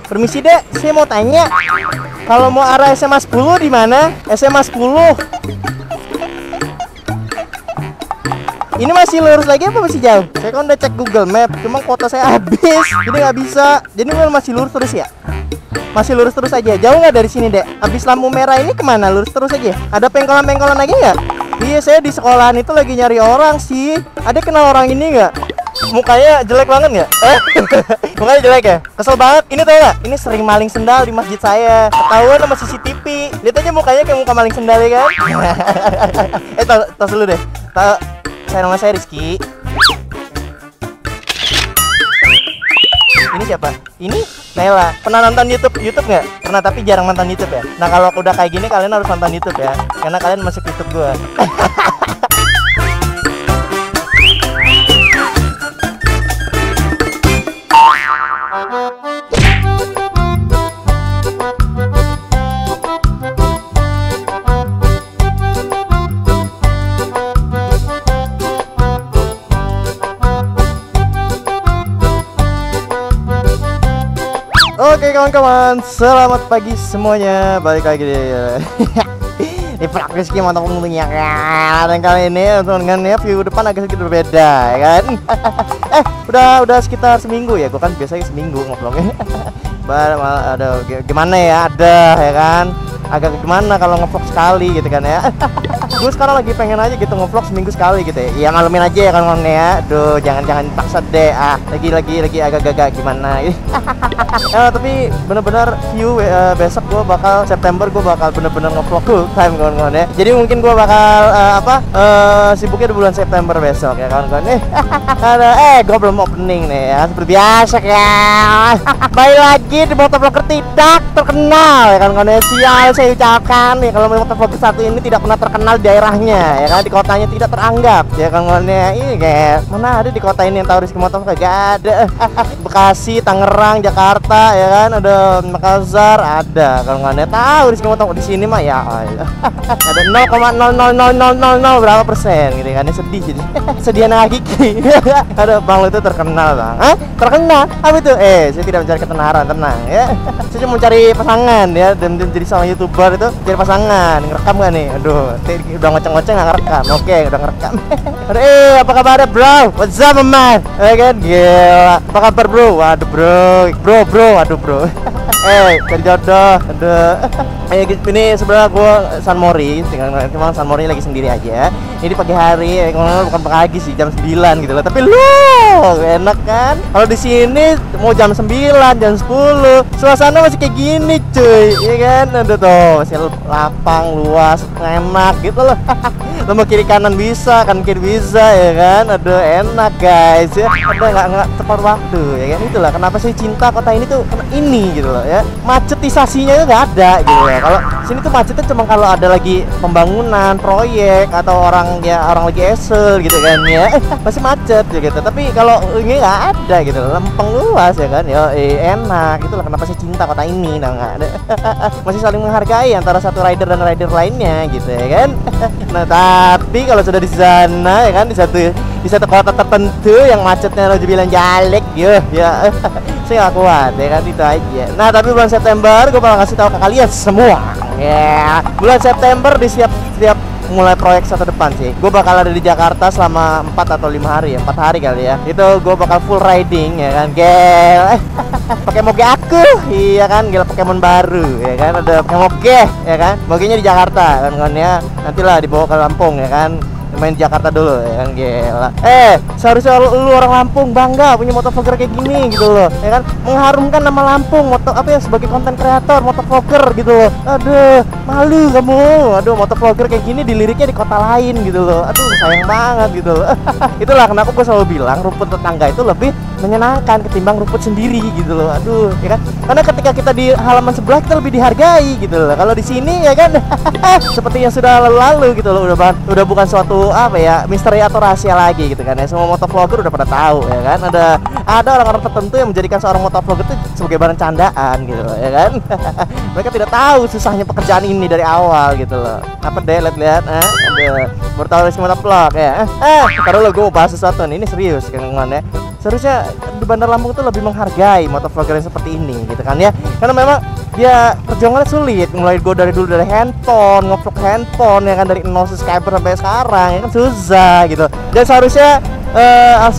Permisi dek, saya mau tanya, kalau mau arah SMA 10 di mana? SMA 10. Ini masih lurus lagi apa masih jauh? Saya kan udah cek Google Map, cuma kuota saya habis, jadi nggak bisa. Jadi masih lurus terus ya? Masih lurus terus aja. Jauh nggak dari sini dek? Habis lampu merah ini kemana? Lurus terus aja. Ada pengkolan-pengkolan lagi nggak? Iya, saya di sekolahan itu lagi nyari orang sih. Ada kenal orang ini nggak? Mukanya jelek banget nggak? Mukanya jelek ya? Kesel banget. Ini tau nggak? Ini sering maling sendal di masjid saya. Ketahuan sama CCTV. Lihat aja mukanya kayak muka maling sendal ya kan? Tas dulu deh. Nama saya Rizky. Ini siapa? Ini Nela. Pernah nonton YouTube nggak? Pernah, tapi jarang nonton YouTube ya. Nah kalau udah kayak gini kalian harus nonton YouTube ya, karena kalian masuk YouTube gua. Oke kawan-kawan, selamat pagi semuanya. Balik lagi di vlog Rizky mantap untungnya kan. Dan kali ini dengan ya view depan agak sedikit berbeda ya kan. Udah sekitar seminggu ya. Gue kan biasanya seminggu ngevlognya. Ada gimana ya, ada ya kan. Agak gimana kalau ngevlog sekali gitu kan ya. Gue sekarang lagi pengen aja gitu ngevlog seminggu sekali gitu ya. Ya malumin aja ya kan ya. Duh, jangan paksa deh. Lagi agak-agak gimana gitu. Tapi bener-bener view besok gue bakal September gue bakal bener-bener ngevlog full time kawan-kawan ya. Jadi mungkin gue bakal sibuknya di bulan September besok ya kawan-kawan. Gue belum opening nih ya, seperti biasa ya. Balik lagi di motovlogger tidak terkenal ya kawan-kawan ya. Sial saya ucapkan ya, kalau motovlogger satu ini tidak pernah terkenal di daerahnya ya kan, di kotanya tidak teranggap ya kawan-kawan ya. Ini kayak mana ada di kota ini yang tahu Rizky motovlog? Gak ada. Bekasi, Tangerang, Jakarta ya kan, ada Makassar, ada kawan-kawan ya. Tahu Rizky motovlog di sini mah ya ada 0,00000 berapa persen gitu kan ya. Sedih jadi sedian hakiki. Ada bang lo itu terkenal bang. Terkenal apa itu? Saya tidak mencari ketenaran, tenang ya. Saya cuma mencari pasangan ya, dan jadi sama YouTuber itu cari pasangan. Ngerekam gak nih? Aduh, udah ngoceng-ngoceng nggak ngerekam. Oke, udah ngerekam. Apa kabar bro? What's up man? Kan gila. Apa kabar bro? Waduh bro. Waduh bro. Cari jodoh. Aduh. Ini sebenarnya gue San Mori, cuma San Mori lagi sendiri aja. Ini pagi hari, bukan pagi sih, jam 9 gitu loh. Tapi enak kan? Kalau di sini mau jam 9, jam 10, suasana masih kayak gini cuy, ya kan? Aduh tuh, masih lapang, luas, enak gitu loh. Lo mau kiri kanan bisa, kan kiri bisa ya kan? Aduh enak guys ya. Udah nggak tepat waktu ya kan? Itulah kenapa saya cinta kota ini tuh, karena ini gitu loh ya. Macetisasinya itu nggak ada gitu loh. Kalau sini tuh macetnya cuma kalau ada lagi pembangunan, proyek atau orang lagi esel gitu kan ya. Masih macet ya gitu. Tapi kalau ini nggak ada gitu loh. Lempeng luas ya kan. Ya enak. Itulah kenapa saya cinta kota ini. Nah nggak ada. Masih saling menghargai antara satu rider dan rider lainnya gitu ya kan. Nah tapi kalau sudah di sana ya kan, di satu kota tertentu yang macetnya lo bilang jalek ya saya nggak kuat ya kan, itu aja. Nah tapi bulan September gue bakal kasih tahu ke kalian semua ya. Bulan September di setiap mulai proyek satu depan sih, gue bakal ada di Jakarta selama 4 atau 5 hari ya, 4 hari kali ya. Itu gue bakal full riding ya kan, gel. Pakai moge aku, iya kan, gel Pokemon baru ya kan, ada pakai moge ya kan, mogenya di Jakarta kan ya. Nantilah dibawa ke Lampung ya kan, main di Jakarta dulu ya kan, gila. Seharusnya lu orang Lampung bangga punya motovlogger kayak gini gitu loh ya kan, mengharumkan nama Lampung sebagai konten kreator motovlogger gitu loh. Aduh malu kamu, aduh motovlogger kayak gini diliriknya di kota lain gitu loh. Aduh sayang banget gitu loh. Itulah kenapa gue selalu bilang rumput tetangga itu lebih menyenangkan ketimbang rumput sendiri gitu loh. Aduh ya kan, karena ketika kita di halaman sebelah kita lebih dihargai gitu loh. Kalau di sini ya kan seperti yang sudah lalu gitu loh, udah bukan suatu misteri atau rahasia lagi gitu kan ya. Semua motovlogger udah pada tahu ya kan, ada orang-orang tertentu yang menjadikan seorang motovlogger itu sebagai barang candaan gitu loh ya kan. Mereka tidak tahu susahnya pekerjaan ini dari awal gitu loh. Apa deh lihat baru tahu Rizky motovlog ya. Taruh lo, gue mau bahas sesuatu nih, ini serius kan ya. seharusnya di Bandar Lampung tuh lebih menghargai motovlogger yang seperti ini gitu kan ya, karena memang dia perjuangannya sulit, mulai gue dari dulu dari handphone, ngevlog handphone ya kan, dari 0 subscriber sampai sekarang ya kan, susah gitu. Dan seharusnya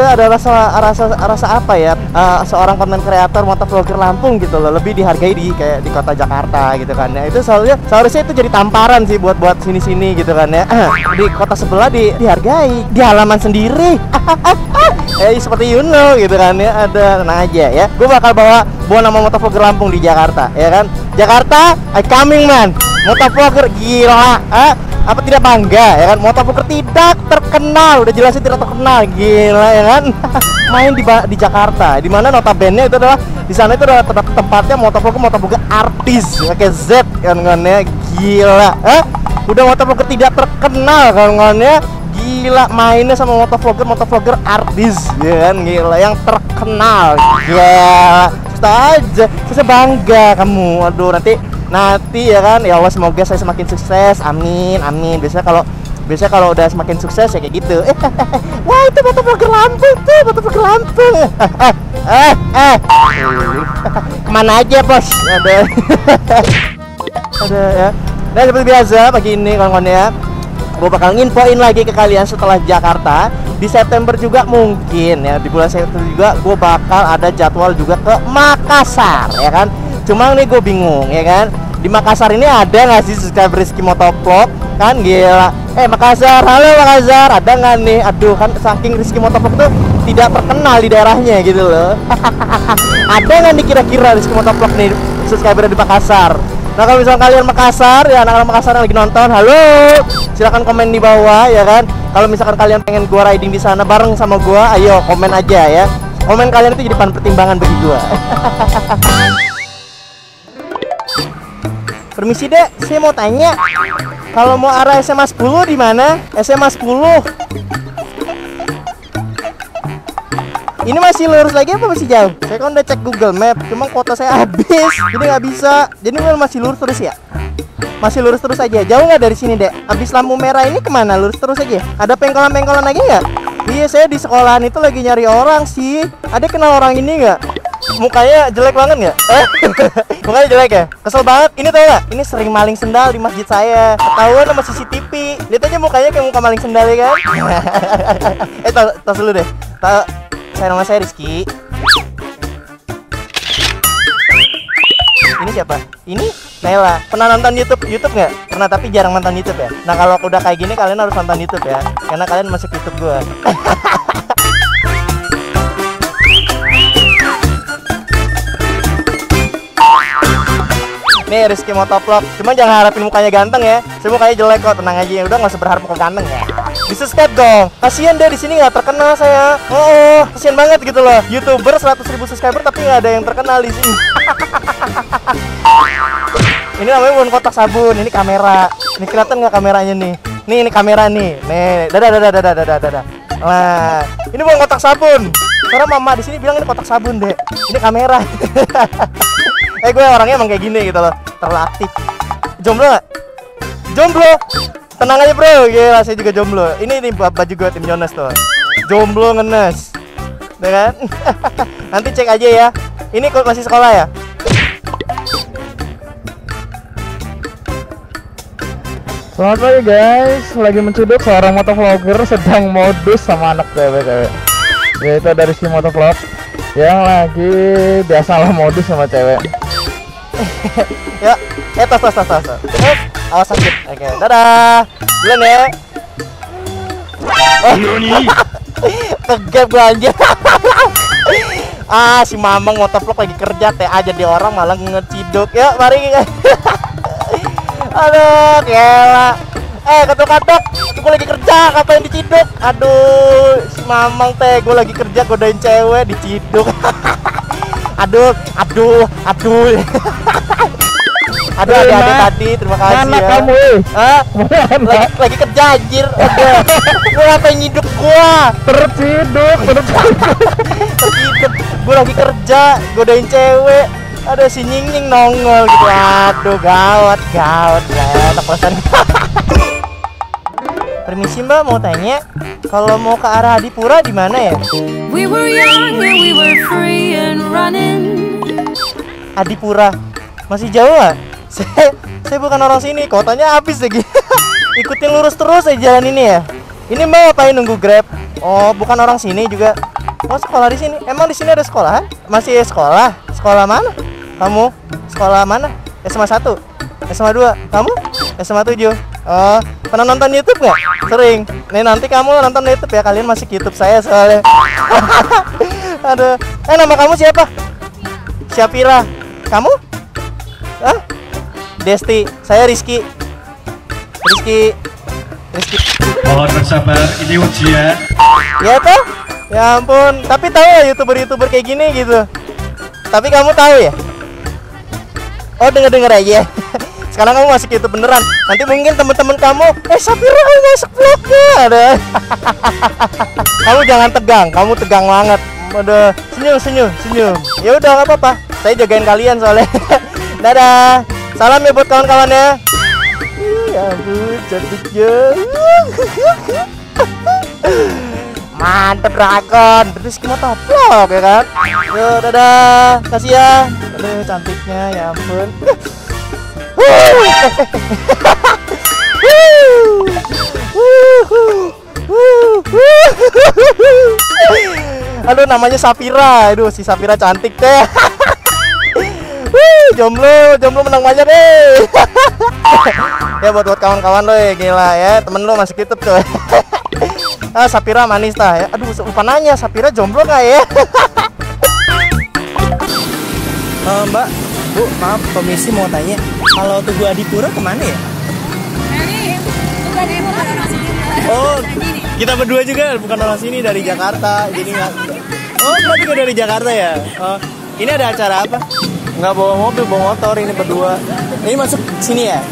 ada rasa apa ya, seorang konten kreator motovlogger Lampung gitu loh lebih dihargai di kayak di kota Jakarta gitu kan ya. Itu seharusnya itu jadi tamparan sih buat sini gitu kan ya. Di kota sebelah dihargai, di halaman sendiri seperti gitu kan ya. Ada, tenang aja ya, gue bakal bawa nama motovlogger Lampung di Jakarta ya kan. Jakarta I coming man, motovlogger gila, apa tidak bangga ya kan, motovlogger tidak terkenal, udah jelasnya tidak terkenal, gila ya kan. Main di Jakarta, di mana notabene itu adalah di sana itu adalah tempatnya motovlogger artis pakai Z kan ya, gila. Udah motovlogger tidak terkenal kan ya, gila, mainnya sama motovlogger artis ya kan, gila, yang terkenal, gila. Aja, saya bangga kamu. Aduh, nanti ya kan, ya Allah, semoga saya semakin sukses, amin. Biasanya kalau udah semakin sukses ya kayak gitu. Wah, itu motovlogger Lampung tuh, motovlogger Lampung. Kemana aja bos? Ada ya. Nah, seperti biasa pagi ini kawan-kawan ya, gue bakal nginfoin lagi ke kalian setelah Jakarta. Di September juga mungkin ya, di bulan September juga gue bakal ada jadwal juga ke Makassar ya kan. Cuma nih gue bingung ya kan, di Makassar ini ada nggak sih subscriber Rizky Motovlog kan, gila. Makassar, halo Makassar, ada nggak nih? Aduh, kan saking Rizky Motovlog tuh tidak terkenal di daerahnya gitu loh. Ada nggak nih kira-kira Rizky Motovlog nih subscriber di Makassar? Nah, kalau misalnya kalian Makassar ya, anak-anak Makassar yang lagi nonton, halo, silahkan komen di bawah ya kan. Kalau misalkan kalian pengen gua riding di sana bareng sama gua, ayo komen aja ya. Komen kalian itu jadi bahan pertimbangan bagi gua. Permisi Dek, saya mau tanya, kalau mau arah SMA 10 di mana? SMA 10. Ini masih lurus lagi apa masih jauh? Saya kan udah cek Google Map, cuma kuota saya habis, jadi nggak bisa. Jadi masih lurus terus ya? Masih lurus terus aja. Jauh nggak dari sini Dek? Habis lampu merah ini kemana? Lurus terus aja. Ada pengkolan lagi nggak? Iya, saya di sekolahan itu lagi nyari orang sih. Ada kenal orang ini nggak? Mukanya jelek banget nggak? Mukanya jelek ya? Kesel banget. Ini tau nggak? Ini sering maling sendal di masjid saya. Ketahuan sama CCTV. Lihat aja mukanya kayak muka maling sendal ya kan? Tas dulu deh. Nama saya Rizky. Ini siapa? Ini Nela. Pernah nonton YouTube nggak? Pernah, tapi jarang nonton YouTube ya. Nah, kalau udah kayak gini kalian harus nonton YouTube ya, karena kalian masuk YouTube gua. Nih Rizky Motovlog, cuma jangan harapin mukanya ganteng ya. Saya mukanya jelek kok, tenang aja. Udah nggak usah berharap muka ganteng ya. Di subscribe dong. Kasian deh, di sini nggak terkenal saya. Oh, kasian banget gitu loh. YouTuber 100.000 subscriber tapi nggak ada yang terkenal di sini. Ini namanya bukan kotak sabun, ini kamera. Ini kelihatan nggak kameranya nih? Nih, ini kamera nih. Nih, dadah. Nah, ini bukan kotak sabun. Karena mama di sini bilang ini kotak sabun deh. Ini kamera. Gue orangnya emang kayak gini gitu loh, terlalu aktif. Jomblo nggak? Jomblo. Tenang aja bro, gila, saya juga jomblo. Ini baju gue tim Jonas tuh. Jomblo ngenes, ya kan? Nanti cek aja ya. Ini kok masih sekolah ya? Selamat pagi guys, lagi menciduk seorang motovlogger sedang modus sama anak cewek. Yaitu dari si motovlog yang lagi biasalah modus sama cewek. Ya, tas. Awas sakit. Oke, dadah. Duluan ya. Kegap gua aja. Si Mamang motovlog lagi kerja teh aja di orang malah ngeciduk. Ya, mari. Aduh, gila. Katok-katok, gue lagi kerja, ngapain diciduk? Aduh, si Mamang teh, gue lagi kerja godain cewek diciduk. Aduh. Aduh, adik-adik tadi, terima kasih mana ya. Kamu? Lagi kerja anjir. Gue ngapain nyiduk gua? Terciduk. Gue lagi kerja, godain cewek. Ada si Nying nongol gitu. Aduh, gawat perasaan. Permisi Mbak, mau tanya, kalau mau ke arah Adipura di mana ya? We were young and we were free and running. Adipura, masih jauh nggak? Saya bukan orang sini, kotanya habis lagi. Ikutin lurus terus aja jalan ini ya. Ini Mbak ngapain nunggu Grab? Oh, bukan orang sini juga. Oh, sekolah di sini. Emang di sini ada sekolahan? Masih sekolah? Sekolah mana? Kamu sekolah mana? SMA 1, SMA 2. Kamu SMA 7. Oh, pernah nonton YouTube nggak? Sering. Nih nanti kamu nonton YouTube ya, kalian masuk YouTube saya soalnya. Aduh. Nama kamu siapa? Syafira. Kamu? Hah? Desti. Saya Rizky. Rizky. Mohon bersabar, ini ujian. Ya toh? Ya ampun. Tapi tahu ya YouTuber kayak gini gitu. Tapi kamu tahu ya? Oh, denger aja. Sekarang kamu masuk YouTube beneran. Nanti mungkin teman-teman kamu, Syafira kamu masuk vlognya. Ada. Kamu jangan tegang, kamu tegang banget. Udah senyum. Ya udah nggak apa-apa. Saya jagain kalian soalnya. Dadah. Salam ya buat kawan-kawannya. Ya ampun, cantiknya. Mantep Dragon. Terus kita vlog ya kan. Yo, dadah. Kasih ya. Aduh, cantiknya ya ampun. Aduh, namanya Syafira. Aduh, si Syafira cantik teh. Jomblo menang banyak deh. Ya buat kawan-kawan lo ya, gila ya. Temen lo masuk YouTube tuh. Syafira manis tah ya. Aduh, lupa nanya, Syafira jomblo nggak ya? Mbak, Bu, maaf, permisi mau tanya, kalau Tugu Adipura kemana ya? Oh, kita berdua juga bukan orang sini, dari Jakarta, jadi nggak. Oh, Mbak juga dari Jakarta ya? Oh, ini ada acara apa? Nggak bawa mobil, bawa motor, ini berdua. Ini masuk sini ya?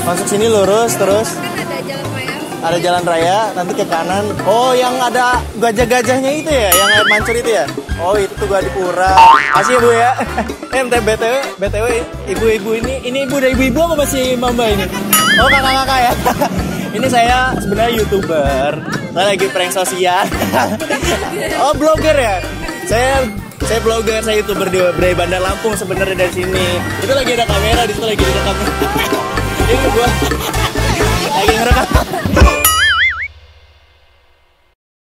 Masuk sini lurus terus. Ada jalan raya, nanti ke kanan. Oh, yang ada gajah-gajahnya itu ya, yang air mancur itu ya? Oh, itu Tugu Adipura. Makasih ya Bu ya. BTW ibu-ibu ini ibu dari ibu-ibu apa masih mama ini? Oh, kakak-kakak ya. Ini saya sebenarnya YouTuber. Saya lagi prank sosial. Oh, blogger ya. Saya blogger, saya YouTuber dari Bandar Lampung sebenarnya dari sini. Itu lagi ada kamera, di situ lagi direkam. Ini gua lagi ngerekam.